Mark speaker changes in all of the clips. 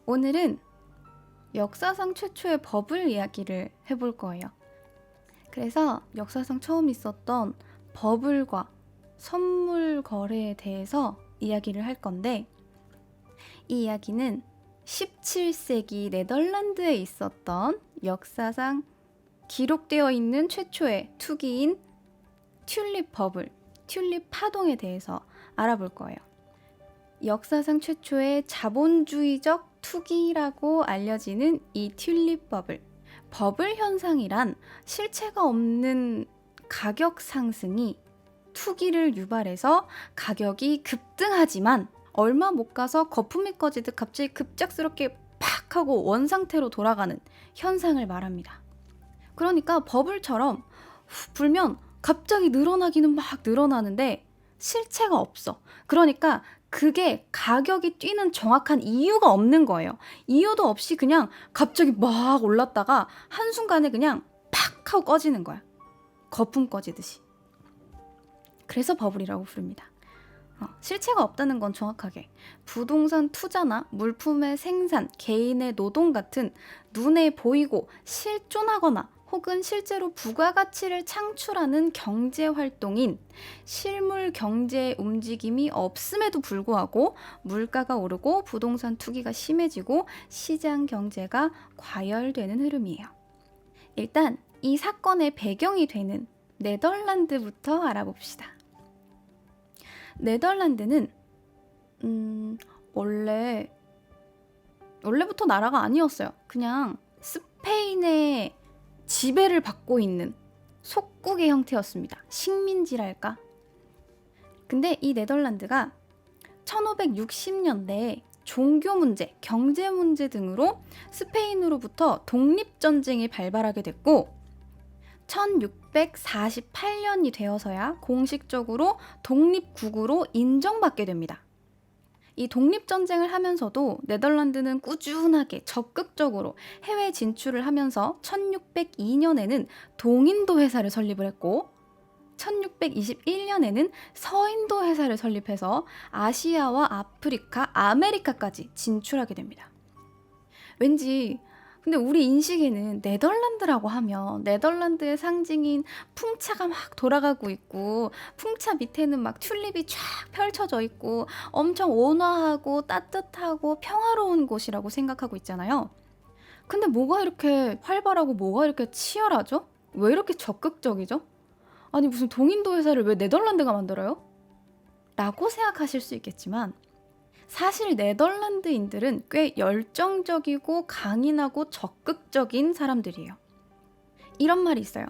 Speaker 1: 오늘은 역사상 최초의 버블 이야기를 해볼 거예요. 그래서 역사상 처음 있었던 버블과 선물 거래에 대해서 이야기를 할 건데, 이 이야기는 17세기 네덜란드에 있었던 역사상 기록되어 있는 최초의 투기인 튤립 버블, 튤립 파동에 대해서 알아볼 거예요. 역사상 최초의 자본주의적 투기라고 알려지는 이 튤립 버블. 버블 현상이란 실체가 없는 가격 상승이 투기를 유발해서 가격이 급등하지만 얼마 못 가서 거품이 꺼지듯 갑자기 급작스럽게 팍 하고 원상태로 돌아가는 현상을 말합니다. 그러니까 버블처럼 불면 갑자기 늘어나기는 막 늘어나는데 실체가 없어. 그러니까 그게 가격이 뛰는 정확한 이유가 없는 거예요. 이유도 없이 그냥 갑자기 막 올랐다가 한순간에 그냥 팍 하고 꺼지는 거야. 거품 꺼지듯이. 그래서 버블이라고 부릅니다. 실체가 없다는 건 정확하게 부동산 투자나 물품의 생산, 개인의 노동 같은 눈에 보이고 실존하거나 혹은 실제로 부가가치를 창출하는 경제활동인 실물 경제의 움직임이 없음에도 불구하고 물가가 오르고 부동산 투기가 심해지고 시장 경제가 과열되는 흐름이에요. 일단 이 사건의 배경이 되는 네덜란드부터 알아봅시다. 네덜란드는 원래부터 나라가 아니었어요. 그냥 스페인의 지배를 받고 있는 속국의 형태였습니다. 식민지랄까? 근데 이 네덜란드가 1560년대에 종교 문제, 경제 문제 등으로 스페인으로부터 독립전쟁이 발발하게 됐고 1648년이 되어서야 공식적으로 독립국으로 인정받게 됩니다. 이 독립전쟁을 하면서도 네덜란드는 꾸준하게 적극적으로 해외 진출을 하면서 1602년에는 동인도 회사를 설립을 했고 1621년에는 서인도 회사를 설립해서 아시아와 아프리카, 아메리카까지 진출하게 됩니다. 왠지 근데 우리 인식에는 네덜란드라고 하면 네덜란드의 상징인 풍차가 막 돌아가고 있고 풍차 밑에는 막 튤립이 쫙 펼쳐져 있고 엄청 온화하고 따뜻하고 평화로운 곳이라고 생각하고 있잖아요. 근데 뭐가 이렇게 활발하고 뭐가 이렇게 치열하죠? 왜 이렇게 적극적이죠? 아니 무슨 동인도 회사를 왜 네덜란드가 만들어요? 라고 생각하실 수 있겠지만 사실 네덜란드인들은 꽤 열정적이고 강인하고 적극적인 사람들이에요. 이런 말이 있어요.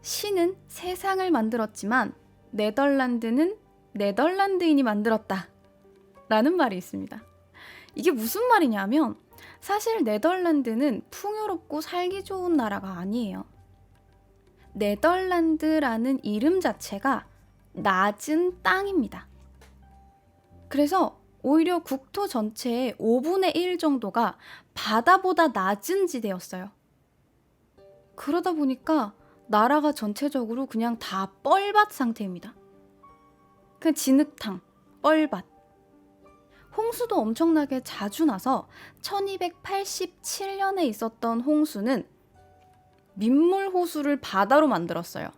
Speaker 1: 신은 세상을 만들었지만 네덜란드는 네덜란드인이 만들었다. 라는 말이 있습니다. 이게 무슨 말이냐면 사실 네덜란드는 풍요롭고 살기 좋은 나라가 아니에요. 네덜란드라는 이름 자체가 낮은 땅입니다. 그래서 오히려 국토 전체의 5분의 1 정도가 바다보다 낮은 지대였어요. 그러다 보니까 나라가 전체적으로 그냥 다 뻘밭 상태입니다. 그냥 진흙탕, 뻘밭. 홍수도 엄청나게 자주 나서 1287년에 있었던 홍수는 민물 호수를 바다로 만들었어요.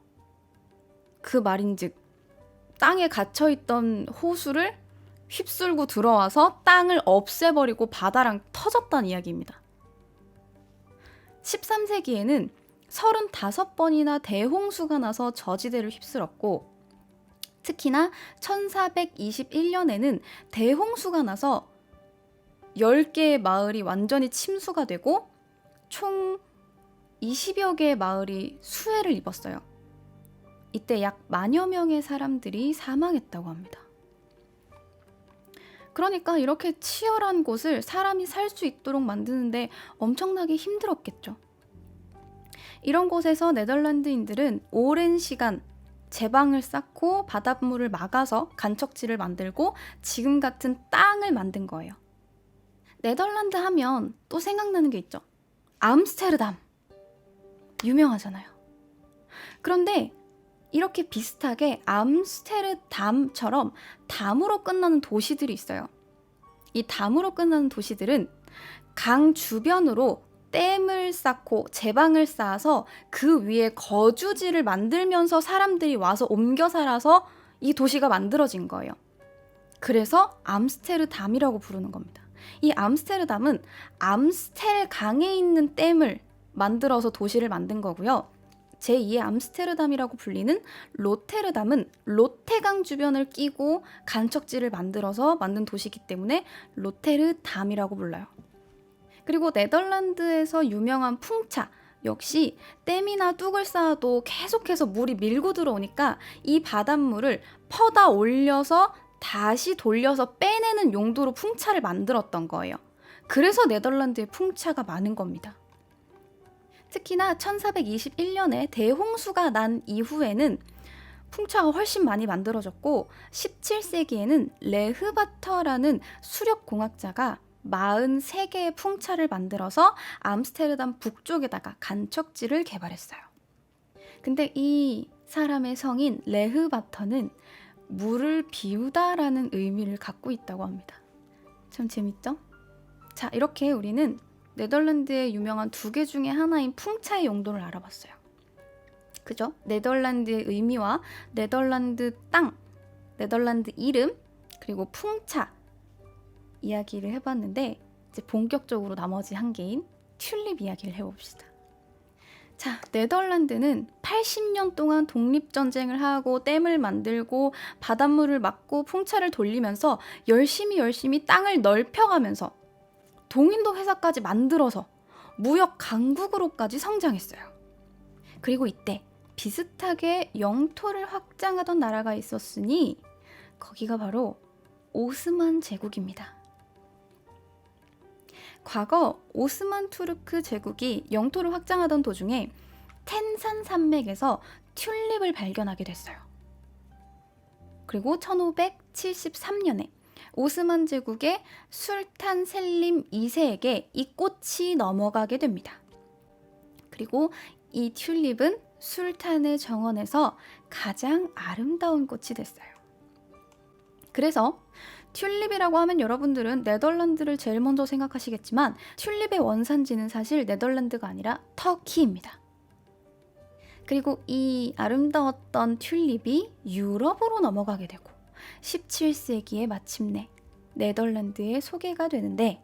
Speaker 1: 그 말인즉 땅에 갇혀있던 호수를 휩쓸고 들어와서 땅을 없애버리고 바다랑 터졌다는 이야기입니다. 13세기에는 35번이나 대홍수가 나서 저지대를 휩쓸었고 특히나 1421년에는 대홍수가 나서 10개의 마을이 완전히 침수가 되고 총 20여 개의 마을이 수해를 입었어요. 이때 약 10,000여 명의 사람들이 사망했다고 합니다. 그러니까 이렇게 치열한 곳을 사람이 살 수 있도록 만드는데 엄청나게 힘들었겠죠. 이런 곳에서 네덜란드인들은 오랜 시간 제방을 쌓고 바닷물을 막아서 간척지를 만들고 지금 같은 땅을 만든 거예요. 네덜란드 하면 또 생각나는 게 있죠. 암스테르담. 유명하잖아요. 그런데 이렇게 비슷하게 암스테르담처럼 담으로 끝나는 도시들이 있어요. 이 담으로 끝나는 도시들은 강 주변으로 댐을 쌓고 제방을 쌓아서 그 위에 거주지를 만들면서 사람들이 와서 옮겨 살아서 이 도시가 만들어진 거예요. 그래서 암스테르담이라고 부르는 겁니다. 이 암스테르담은 암스텔 강에 있는 댐을 만들어서 도시를 만든 거고요. 제2의 암스테르담이라고 불리는 로테르담은 로테강 주변을 끼고 간척지를 만들어서 만든 도시이기 때문에 로테르담이라고 불러요. 그리고 네덜란드에서 유명한 풍차 역시 댐이나 뚝을 쌓아도 계속해서 물이 밀고 들어오니까 이 바닷물을 퍼다 올려서 다시 돌려서 빼내는 용도로 풍차를 만들었던 거예요. 그래서 네덜란드에 풍차가 많은 겁니다. 특히나 1421년에 대홍수가 난 이후에는 풍차가 훨씬 많이 만들어졌고 17세기에는 레흐바터라는 수력공학자가 43개의 풍차를 만들어서 암스테르담 북쪽에다가 간척지를 개발했어요. 근데 이 사람의 성인 레흐바터는 물을 비우다라는 의미를 갖고 있다고 합니다. 참 재밌죠? 자, 이렇게 우리는 네덜란드의 유명한 2개 중에 하나인 풍차의 용도를 알아봤어요. 그죠? 네덜란드의 의미와 네덜란드 땅, 네덜란드 이름, 그리고 풍차 이야기를 해봤는데 이제 본격적으로 나머지 한 개인 튤립 이야기를 해봅시다. 자, 네덜란드는 80년 동안 독립전쟁을 하고 댐을 만들고 바닷물을 막고 풍차를 돌리면서 열심히 땅을 넓혀가면서 동인도 회사까지 만들어서 무역 강국으로까지 성장했어요. 그리고 이때 비슷하게 영토를 확장하던 나라가 있었으니 거기가 바로 오스만 제국입니다. 과거 오스만 투르크 제국이 영토를 확장하던 도중에 텐산 산맥에서 튤립을 발견하게 됐어요. 그리고 1573년에 오스만 제국의 술탄 셀림 2세에게 이 꽃이 넘어가게 됩니다. 그리고 이 튤립은 술탄의 정원에서 가장 아름다운 꽃이 됐어요. 그래서 튤립이라고 하면 여러분들은 네덜란드를 제일 먼저 생각하시겠지만 튤립의 원산지는 사실 네덜란드가 아니라 터키입니다. 그리고 이 아름다웠던 튤립이 유럽으로 넘어가게 되고 17세기에 마침내 네덜란드에 소개가 되는데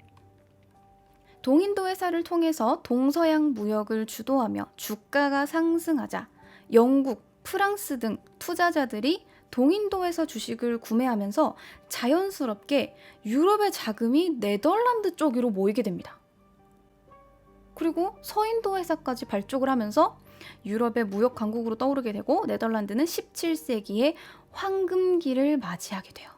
Speaker 1: 동인도 회사를 통해서 동서양 무역을 주도하며 주가가 상승하자 영국, 프랑스 등 투자자들이 동인도에서 주식을 구매하면서 자연스럽게 유럽의 자금이 네덜란드 쪽으로 모이게 됩니다. 그리고 서인도 회사까지 발족을 하면서 유럽의 무역 강국으로 떠오르게 되고 네덜란드는 17세기에 황금기를 맞이하게 돼요.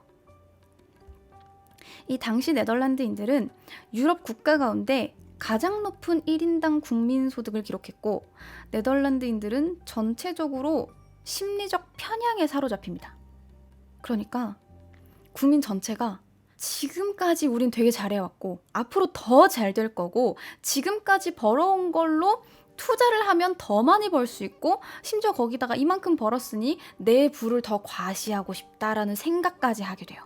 Speaker 1: 이 당시 네덜란드인들은 유럽 국가 가운데 가장 높은 1인당 국민소득을 기록했고 네덜란드인들은 전체적으로 심리적 편향에 사로잡힙니다. 그러니까 국민 전체가 지금까지 우린 되게 잘해왔고 앞으로 더 잘 될 거고 지금까지 벌어온 걸로 투자를 하면 더 많이 벌 수 있고 심지어 거기다가 이만큼 벌었으니 내 부를 더 과시하고 싶다라는 생각까지 하게 돼요.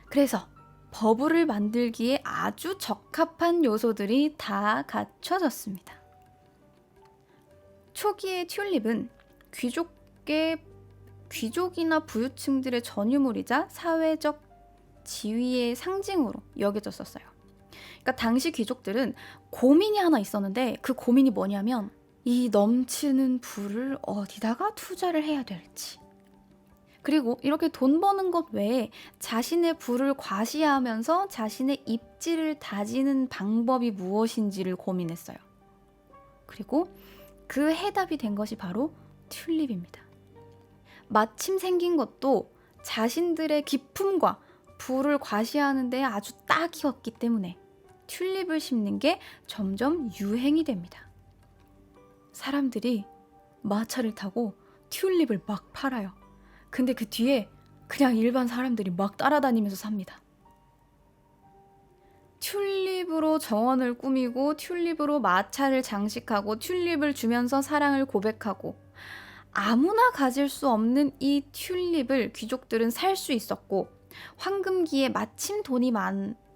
Speaker 1: 그래서 버블을 만들기에 아주 적합한 요소들이 다 갖춰졌습니다. 초기의 튤립은 귀족이나 부유층들의 전유물이자 사회적 지위의 상징으로 여겨졌었어요. 그러니까 당시 귀족들은 고민이 하나 있었는데 그 고민이 뭐냐면 이 넘치는 부를 어디다가 투자를 해야 될지, 그리고 이렇게 돈 버는 것 외에 자신의 부를 과시하면서 자신의 입지를 다지는 방법이 무엇인지를 고민했어요. 그리고 그 해답이 된 것이 바로 튤립입니다. 마침 생긴 것도 자신들의 기품과 부를 과시하는 데 아주 딱이었기 때문에 튤립을 심는 게 점점 유행이 됩니다. 사람들이 마차를 타고 튤립을 막 팔아요. 근데 그 뒤에 그냥 일반 사람들이 막 따라다니면서 삽니다. 튤립으로 정원을 꾸미고 튤립으로 마차를 장식하고 튤립을 주면서 사랑을 고백하고 아무나 가질 수 없는 이 튤립을 귀족들은 살 수 있었고 황금기에 마침 돈이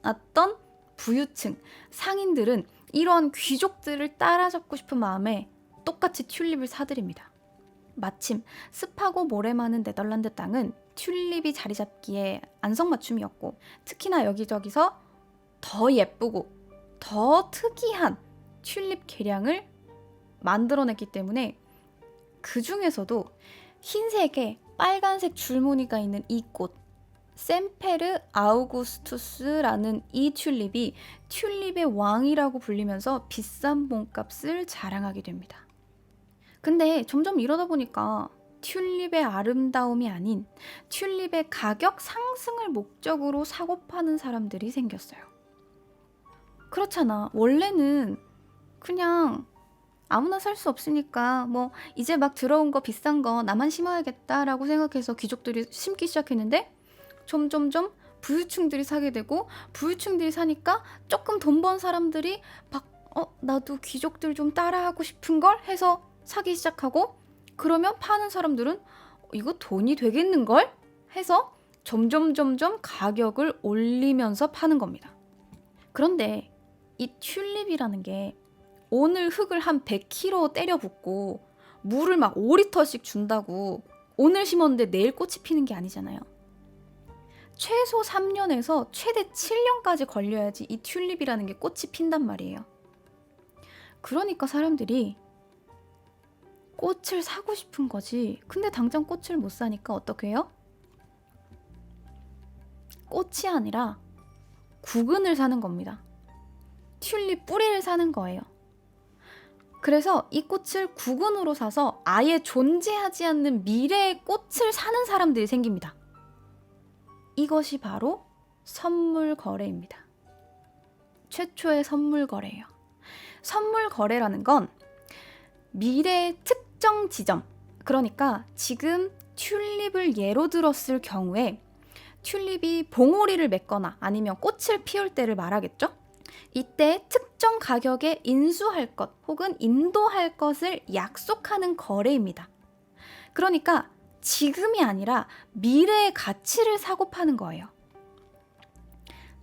Speaker 1: 않았던 부유층, 상인들은 이런 귀족들을 따라잡고 싶은 마음에 똑같이 튤립을 사들입니다. 마침 습하고 모래 많은 네덜란드 땅은 튤립이 자리 잡기에 안성맞춤이었고, 특히나 여기저기서 더 예쁘고 더 특이한 튤립 개량을 만들어냈기 때문에 그 중에서도 흰색에 빨간색 줄무늬가 있는 이 꽃, 샘페르 아우구스투스라는 이 튤립이 튤립의 왕이라고 불리면서 비싼 몸값을 자랑하게 됩니다. 근데 점점 이러다 보니까 튤립의 아름다움이 아닌 튤립의 가격 상승을 목적으로 사고 파는 사람들이 생겼어요. 그렇잖아. 원래는 그냥 아무나 살 수 없으니까 뭐 이제 막 들어온 거 비싼 거 나만 심어야겠다라고 생각해서 귀족들이 심기 시작했는데, 점점점 부유층들이 사게 되고, 부유층들이 사니까 조금 돈 번 사람들이 막 나도 귀족들 좀 따라하고 싶은 걸 해서 사기 시작하고, 그러면 파는 사람들은 이거 돈이 되겠는걸 해서 점점 가격을 올리면서 파는 겁니다. 그런데 이 튤립이라는 게 오늘 흙을 한 100kg 때려 붓고 물을 막 5리터씩 준다고 오늘 심었는데 내일 꽃이 피는 게 아니잖아요. 최소 3년에서 최대 7년까지 걸려야지 이 튤립이라는 게 꽃이 핀단 말이에요. 그러니까 사람들이 꽃을 사고 싶은 거지. 근데 당장 꽃을 못 사니까 어떻게 해요? 꽃이 아니라 구근을 사는 겁니다. 튤립 뿌리를 사는 거예요. 그래서 이 꽃을 구근으로 사서 아예 존재하지 않는 미래의 꽃을 사는 사람들이 생깁니다. 이것이 바로 선물 거래입니다. 최초의 선물 거래예요. 선물 거래라는 건 미래의 특정 지점, 그러니까 지금 튤립을 예로 들었을 경우에 튤립이 봉오리를 맺거나 아니면 꽃을 피울 때를 말하겠죠? 이때 특정 가격에 인수할 것 혹은 인도할 것을 약속하는 거래입니다. 그러니까 지금이 아니라 미래의 가치를 사고 파는 거예요.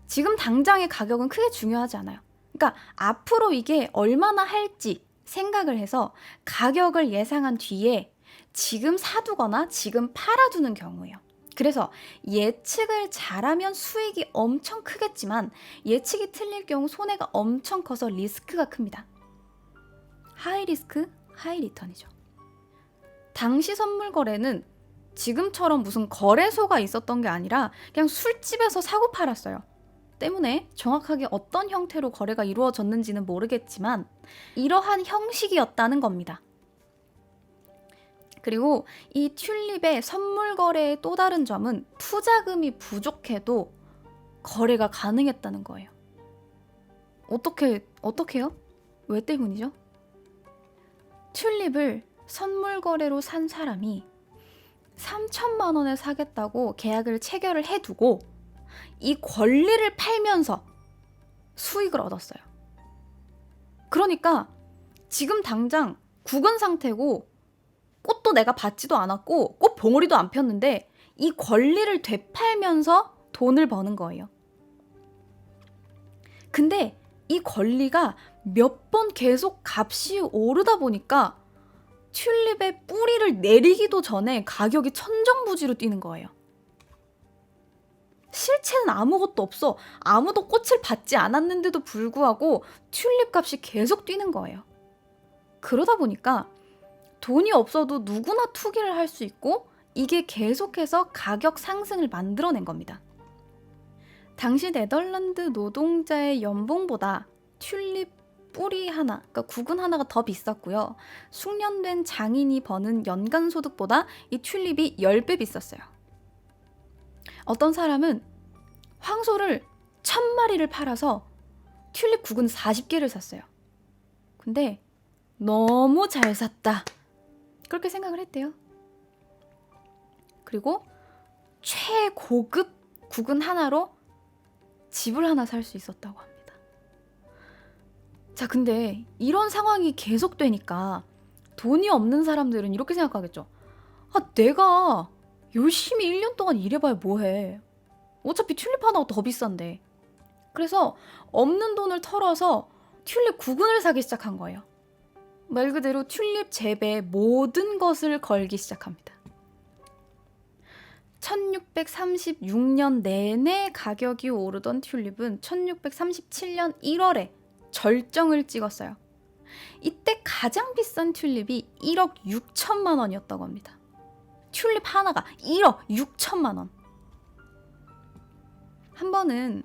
Speaker 1: 지금 당장의 가격은 크게 중요하지 않아요. 그러니까 앞으로 이게 얼마나 할지 생각을 해서 가격을 예상한 뒤에 지금 사두거나 지금 팔아두는 경우예요. 그래서 예측을 잘하면 수익이 엄청 크겠지만 예측이 틀릴 경우 손해가 엄청 커서 리스크가 큽니다. 하이 리스크, 하이 리턴이죠. 당시 선물 거래는 지금처럼 무슨 거래소가 있었던 게 아니라 그냥 술집에서 사고 팔았어요. 때문에 정확하게 어떤 형태로 거래가 이루어졌는지는 모르겠지만 이러한 형식이었다는 겁니다. 그리고 이 튤립의 선물 거래의 또 다른 점은 투자금이 부족해도 거래가 가능했다는 거예요. 어떻게요? 왜 때문이죠? 튤립을 선물 거래로 산 사람이 3천만 원에 사겠다고 계약을 체결을 해두고 이 권리를 팔면서 수익을 얻었어요. 그러니까 지금 당장 구근 상태고 꽃도 내가 받지도 않았고 꽃 봉오리도 안 폈는데 이 권리를 되팔면서 돈을 버는 거예요. 근데 이 권리가 몇 번 계속 값이 오르다 보니까 튤립의 뿌리를 내리기도 전에 가격이 천정부지로 뛰는 거예요. 실체는 아무것도 없어. 아무도 꽃을 받지 않았는데도 불구하고 튤립 값이 계속 뛰는 거예요. 그러다 보니까 돈이 없어도 누구나 투기를 할 수 있고 이게 계속해서 가격 상승을 만들어낸 겁니다. 당시 네덜란드 노동자의 연봉보다 튤립 뿌리 하나, 그러니까 구근 하나가 더 비쌌고요. 숙련된 장인이 버는 연간 소득보다 이 튤립이 10배 비쌌어요. 어떤 사람은 황소를 1000마리를 팔아서 튤립 구근 40개를 샀어요. 근데 너무 잘 샀다, 그렇게 생각을 했대요. 그리고 최고급 구근 하나로 집을 하나 살 수 있었다고 합니다. 자, 근데 이런 상황이 계속되니까 돈이 없는 사람들은 이렇게 생각하겠죠. 내가 열심히 1년 동안 일해봐야 뭐해. 어차피 튤립 하나가 더 비싼데. 그래서 없는 돈을 털어서 튤립 구근을 사기 시작한 거예요. 말 그대로 튤립 재배에 모든 것을 걸기 시작합니다. 1636년 내내 가격이 오르던 튤립은 1637년 1월에 절정을 찍었어요. 이때 가장 비싼 튤립이 1억 6천만 원이었다고 합니다. 튤립 하나가 1억 6천만 원. 한 번은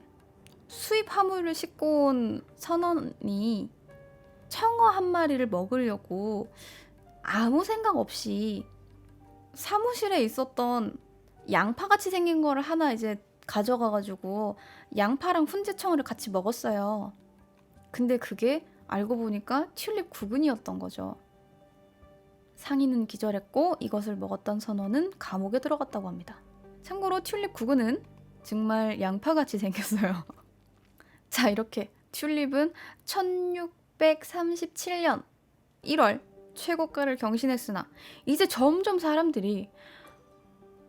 Speaker 1: 수입 화물을 싣고 온 선원이 청어 한 마리를 먹으려고 아무 생각 없이 사무실에 있었던 양파같이 생긴 거를 하나 이제 가져가가지고 양파랑 훈제청어를 같이 먹었어요. 근데 그게 알고 보니까 튤립 구근이었던 거죠. 상인은 기절했고 이것을 먹었던 선원은 감옥에 들어갔다고 합니다. 참고로 튤립 구근은 정말 양파같이 생겼어요. 자, 이렇게 튤립은 1637년 1월 최고가를 경신했으나 이제 점점 사람들이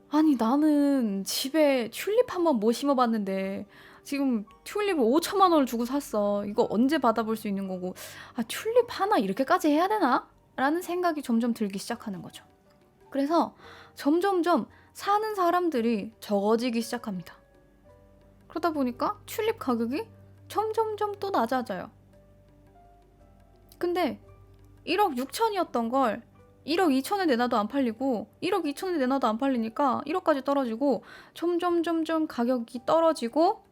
Speaker 1: 아니 나는 집에 튤립 한번 못 심어봤는데 지금 튤립을 5천만 원을 주고 샀어. 이거 언제 받아볼 수 있는 거고 튤립 하나 이렇게까지 해야 되나? 라는 생각이 점점 들기 시작하는 거죠. 그래서 점점점 사는 사람들이 적어지기 시작합니다. 그러다 보니까 튤립 가격이 점점점 또 낮아져요. 근데 1억 6천이었던 걸 1억 2천에 내놔도 안 팔리고 1억 2천에 내놔도 안 팔리니까 1억까지 떨어지고 점점 가격이 떨어지고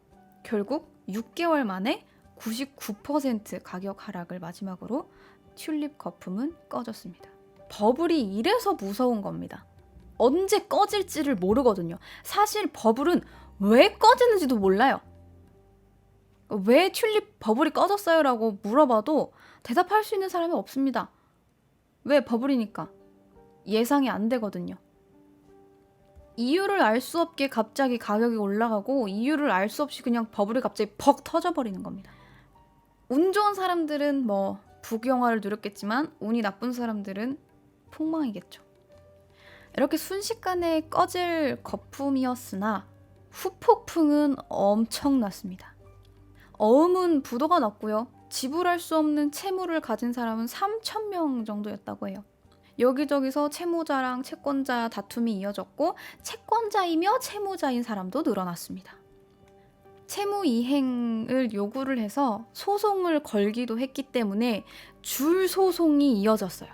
Speaker 1: 결국 6개월 만에 99% 가격 하락을 마지막으로 튤립 거품은 꺼졌습니다. 버블이 이래서 무서운 겁니다. 언제 꺼질지를 모르거든요. 사실 버블은 왜 꺼지는지도 몰라요. 왜 튤립 버블이 꺼졌어요? 라고 물어봐도 대답할 수 있는 사람이 없습니다. 왜? 버블이니까. 예상이 안 되거든요. 이유를 알 수 없게 갑자기 가격이 올라가고 이유를 알 수 없이 그냥 버블이 갑자기 퍽 터져버리는 겁니다. 운 좋은 사람들은 뭐 부귀영화를 누렸겠지만 운이 나쁜 사람들은 폭망이겠죠. 이렇게 순식간에 꺼질 거품이었으나 후폭풍은 엄청났습니다. 어음은 부도가 났고요. 지불할 수 없는 채무를 가진 사람은 3,000명 정도였다고 해요. 여기저기서 채무자랑 채권자 다툼이 이어졌고 채권자이며 채무자인 사람도 늘어났습니다. 채무 이행을 요구를 해서 소송을 걸기도 했기 때문에 줄 소송이 이어졌어요.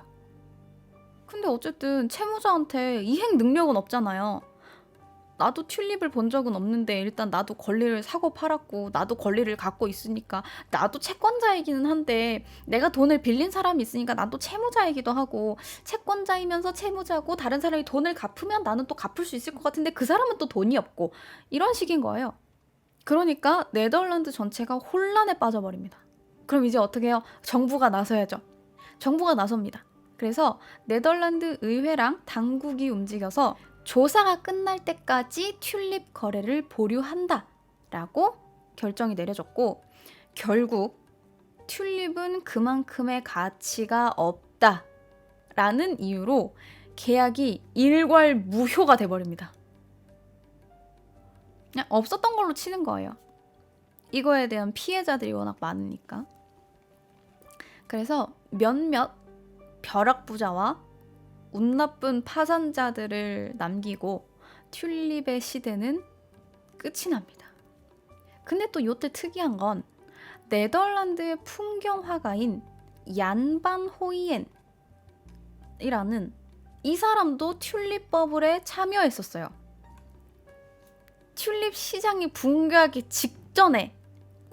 Speaker 1: 근데 어쨌든 채무자한테 이행 능력은 없잖아요. 나도 튤립을 본 적은 없는데 일단 나도 권리를 사고 팔았고 나도 권리를 갖고 있으니까 나도 채권자이기는 한데 내가 돈을 빌린 사람이 있으니까 나도 채무자이기도 하고 채권자이면서 채무자고 다른 사람이 돈을 갚으면 나는 또 갚을 수 있을 것 같은데 그 사람은 또 돈이 없고 이런 식인 거예요. 그러니까 네덜란드 전체가 혼란에 빠져버립니다. 그럼 이제 어떻게 해요? 정부가 나서야죠. 정부가 나섭니다. 그래서 네덜란드 의회랑 당국이 움직여서 조사가 끝날 때까지 튤립 거래를 보류한다 라고 결정이 내려졌고 결국 튤립은 그만큼의 가치가 없다 라는 이유로 계약이 일괄무효가 돼버립니다. 그냥 없었던 걸로 치는 거예요. 이거에 대한 피해자들이 워낙 많으니까. 그래서 몇몇 벼락부자와 운 나쁜 파산자들을 남기고 튤립의 시대는 끝이 납니다. 근데 또 요때 특이한 건 네덜란드의 풍경화가인 얀 반 호이엔이라는 이 사람도 튤립 버블에 참여했었어요. 튤립 시장이 붕괴하기 직전에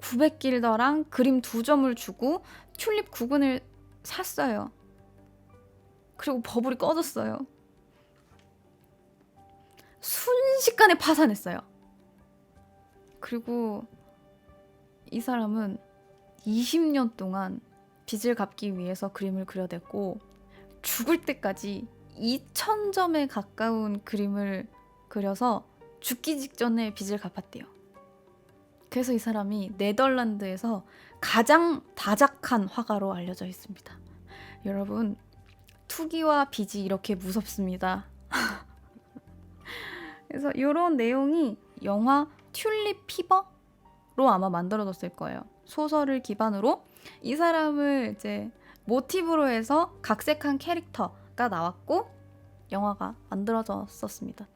Speaker 1: 900길더랑 그림 2점을 주고 튤립 구근을 샀어요. 그리고 버블이 꺼졌어요. 순식간에 파산했어요. 그리고 이 사람은 20년 동안 빚을 갚기 위해서 그림을 그려댔고 죽을 때까지 2,000점에 가까운 그림을 그려서 죽기 직전에 빚을 갚았대요. 그래서 이 사람이 네덜란드에서 가장 다작한 화가로 알려져 있습니다. 여러분, 투기와 빚이 이렇게 무섭습니다. 그래서 이런 내용이 영화 튤립 피버? 아마 만들어졌을 거예요. 소설을 기반으로 이 사람을 이제 모티브로 해서 각색한 캐릭터가 나왔고 영화가 만들어졌었습니다.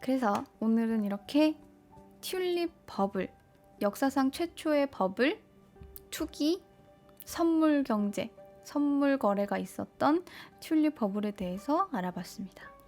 Speaker 1: 그래서 오늘은 이렇게 튤립 버블, 역사상 최초의 버블, 투기, 선물 경제, 선물 거래가 있었던 튤립 버블에 대해서 알아봤습니다.